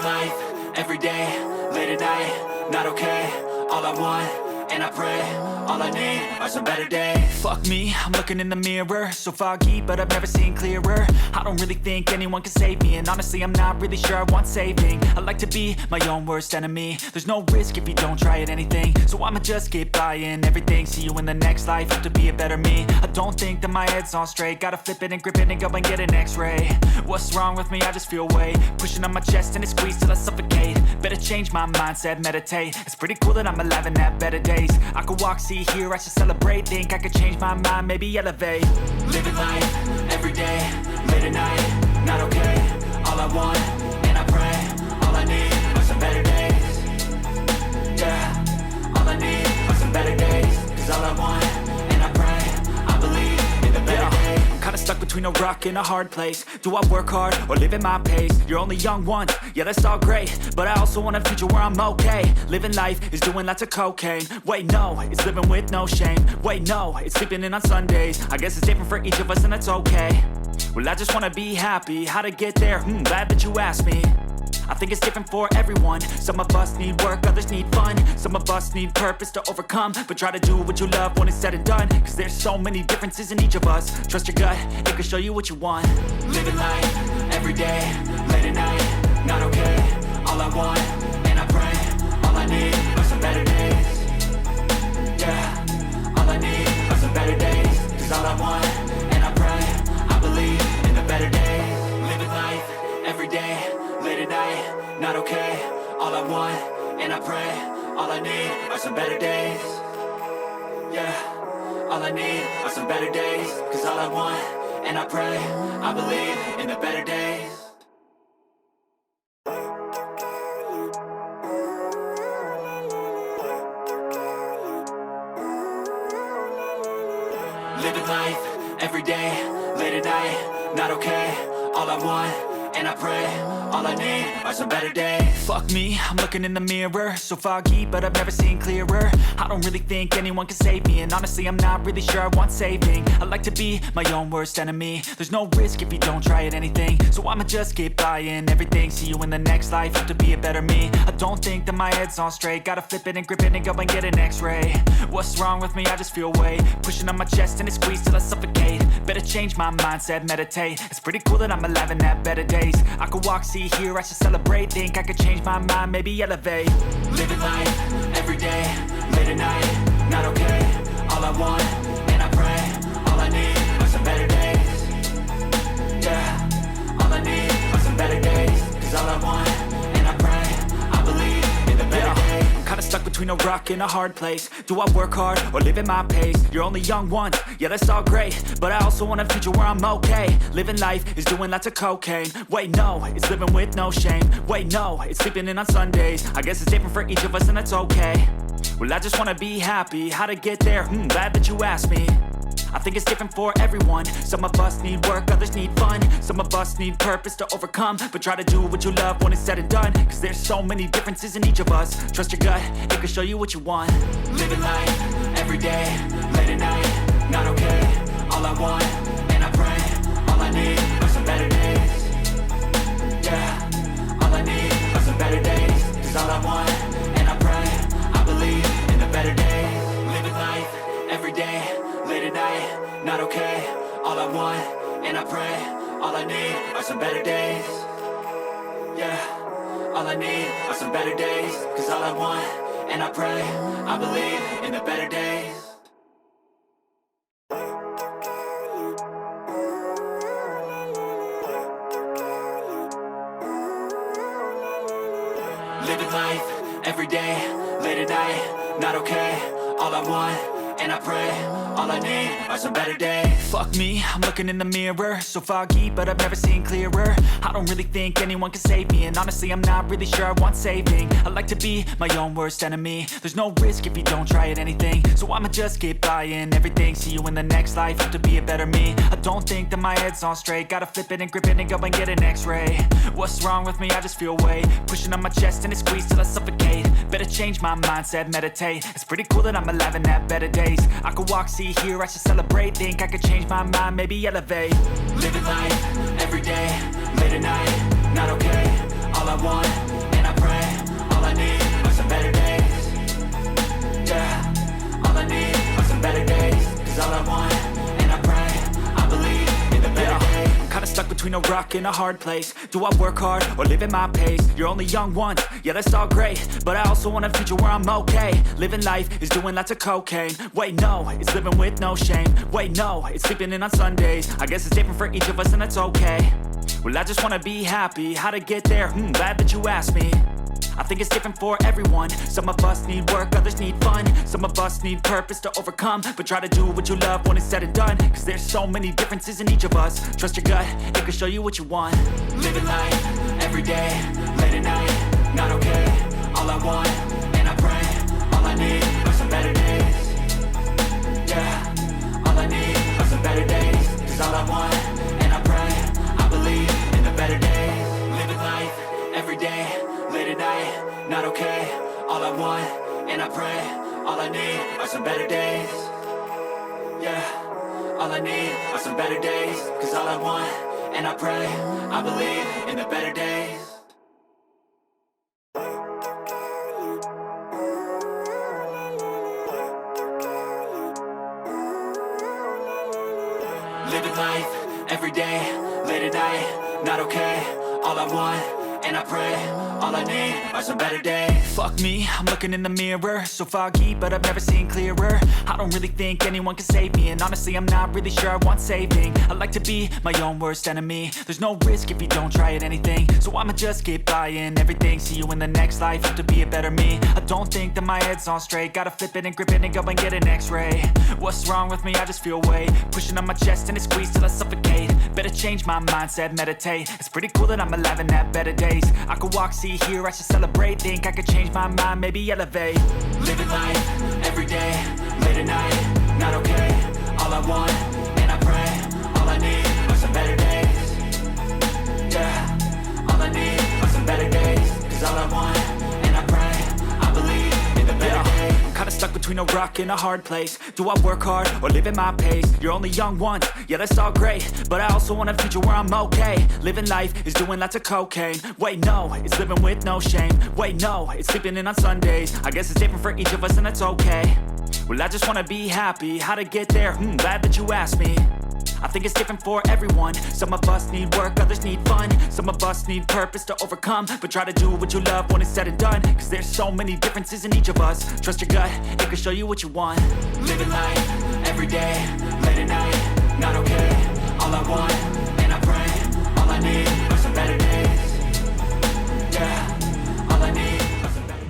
life, every day, late at night, not okay. All I want, and I pray, all I need are some better days. Fuck me, I'm looking in the mirror, so foggy, but I've never seen clearer. I don't really think anyone can save me, and honestly I'm not really sure I want saving. I like to be my own worst enemy. There's no risk if you don't try at anything, so I'ma just keep buying everything. See you in the next life, have to be a better me. I don't think that my head's on straight, gotta flip it and grip it and go and get an x-ray. What's wrong with me? I just feel weight pushing on my chest and it squeezes till I suffocate. Better change my mindset, meditate. It's pretty cool that I'm alive and have better days. I could walk, see, hear, I should celebrate. Think I could change my mind, maybe elevate. Living life, every day, late at night, not okay. All I want, and I pray, all I need are some better days. Yeah, all I need are some better days. Cause all I want, and I pray, I believe in the better days. I'm kinda stuck between a rock and a hard place. Do I work hard or live at my pace? You're only young once, yeah that's all great, but I also want a future where I'm okay. Living life is doing lots of cocaine. Wait no, it's living with no shame. Wait no, it's sleeping in on Sundays. I guess it's different for each of us and that's okay. Well I just wanna be happy, how to get there? Glad that you asked me. I think it's different for everyone. Some of us need work, others need fun. Some of us need purpose to overcome. But try to do what you love when it's said and done. Cause there's so many differences in each of us. Trust your gut, it can show you what you want. Living life, every day, late at night, not okay. All I want, and I pray, all I need are some better days. Yeah, all I need are some better days. Cause all I want, and I pray, I believe in the better days. Living life, every day, late at night, not okay. All I want, and I pray, all I need are some better days. Yeah, all I need are some better days. Cause all I want, and I pray, I believe in the better days. Living life, every day, late at night, not okay. All I want, and I pray, all I need are some better days. Fuck me, I'm looking in the mirror, so foggy, but I've never seen clearer. I don't really think anyone can save me, and honestly I'm not really sure I want saving. I like to be my own worst enemy. There's no risk if you don't try at anything, so I'ma just keep buying everything. See you in the next life, have to be a better me. I don't think that my head's on straight, gotta flip it and grip it and go and get an x-ray. What's wrong with me? I just feel weight pushing on my chest and it squeezes till I suffocate. Better change my mindset, meditate. It's pretty cool that I'm alive and have better days. I could walk, see, hear, I should celebrate. Think I could change my mind, maybe elevate. Living life, every day, late at night, not okay. All I want, and I pray, all I need are some better days. Yeah, all I need are some better days. Cause all I want, and I pray, I believe in the better days. I'm kinda stuck between a rock and a hard place. Do I work hard or live at my pace? You're only young once, yeah that's all great, but I also want a future where I'm okay. Living life is doing lots of cocaine. Wait no, it's living with no shame. Wait no, it's sleeping in on Sundays. I guess it's different for each of us and that's okay. Well I just wanna be happy, how to get there? Glad that you asked me. I think it's different for everyone. Some of us need work, others need fun. Some of us need purpose to overcome. But try to do what you love when it's said and done. Cause there's so many differences in each of us. Trust your gut, it can show you what you want. Living life, every day, late at night, not okay. All I want, and I pray, all I need are some better days. Yeah, all I need are some better days. Cause all I want, and I pray, I believe in the better days. Living life, every day, late at night, not okay. All I want, and I pray, all I need are some better days. Yeah, all I need are some better days. Cause all I want, and I pray, I believe in the better days. Living life, every day, late at night, not okay. All I want, and I pray, all I need are some better days. Fuck me, I'm looking in the mirror, so foggy, but I've never seen clearer. I don't really think anyone can save me, and honestly I'm not really sure I want saving. I like to be my own worst enemy. There's no risk if you don't try at anything, so I'ma just keep buying everything. See you in the next life, have to be a better me. I don't think that my head's on straight, gotta flip it and grip it and go and get an x-ray. What's wrong with me? I just feel weight pushing on my chest and it squeezes till I suffocate. Better change my mindset, meditate. It's pretty cool that I'm alive and have better days. I could walk, see, hear, I should celebrate. Think I could change my mind, maybe elevate. Living life, every day, late at night, not okay. All all I want, and I pray, all I need are some better days. Yeah, all I need are some better days. Cause all I want, and I pray, I believe in the better days. I'm kinda stuck between a rock and a hard place. Do I work hard or live at my pace? You're only young once, yeah that's all great, but I also want a future where I'm okay. Living life is doing lots of cocaine. Wait no, it's living with no shame. Wait no, it's sleeping in on Sundays. I guess it's different for each of us and that's okay. Well I just wanna be happy, how to get there? Glad that you asked me. I think it's different for everyone. Some of us need work, others need fun. Some of us need purpose to overcome. But try to do what you love when it's said and done. Cause there's so many differences in each of us. Trust your gut, it can show you what you want. Living life, everyday, late at night, not okay. All I want, and I pray, all I need are some better days. Yeah, all I need are some better days. Cause all I want, and I pray, I believe in the better days. Living life, everyday, late at night, not okay. All I want, and I pray, all I need are some better days. Yeah, all I need are some better days. Cause all I want, and I pray, I believe in the better days. Living life, everyday, late at night, not okay. All I want, and I pray, all I need are some better days. Fuck me, I'm looking in the mirror, so foggy, but I've never seen clearer. I don't really think anyone can save me, and honestly I'm not really sure I want saving. I like to be my own worst enemy. There's no risk if you don't try at anything, so I'ma just keep buying everything. See you in the next life, have to be a better me. I don't think that my head's on straight, gotta flip it and grip it and go and get an x-ray. What's wrong with me? I just feel weight pushing on my chest and it squeezes till I suffocate. Better change my mindset, meditate. It's pretty cool that I'm alive and have better days. I could walk, see, hear, I should celebrate. Think I could change my mind, maybe elevate. Living life, everyday, late at night, not okay. All I want, and I pray, all I need are some better days. Yeah, all I need are some better days. Cause all I want, and I pray, I believe in the better days. I'm kinda stuck between a rock and a hard place. Do I work hard or live at my pace? You're only young once, yeah that's all great, but I also want a future where I'm okay. Living life is doing lots of cocaine. Wait no, it's living with no shame. Wait no, it's sleeping in on Sundays. I guess it's different for each of us and that's okay. Well I just wanna be happy, how to get there? Glad that you asked me. I think it's different for everyone. Some of us need work, others need fun. Some of us need purpose to overcome. But try to do what you love when it's said and done. Cause there's so many differences in each of us. Trust your gut, it can show you what you want. Living life,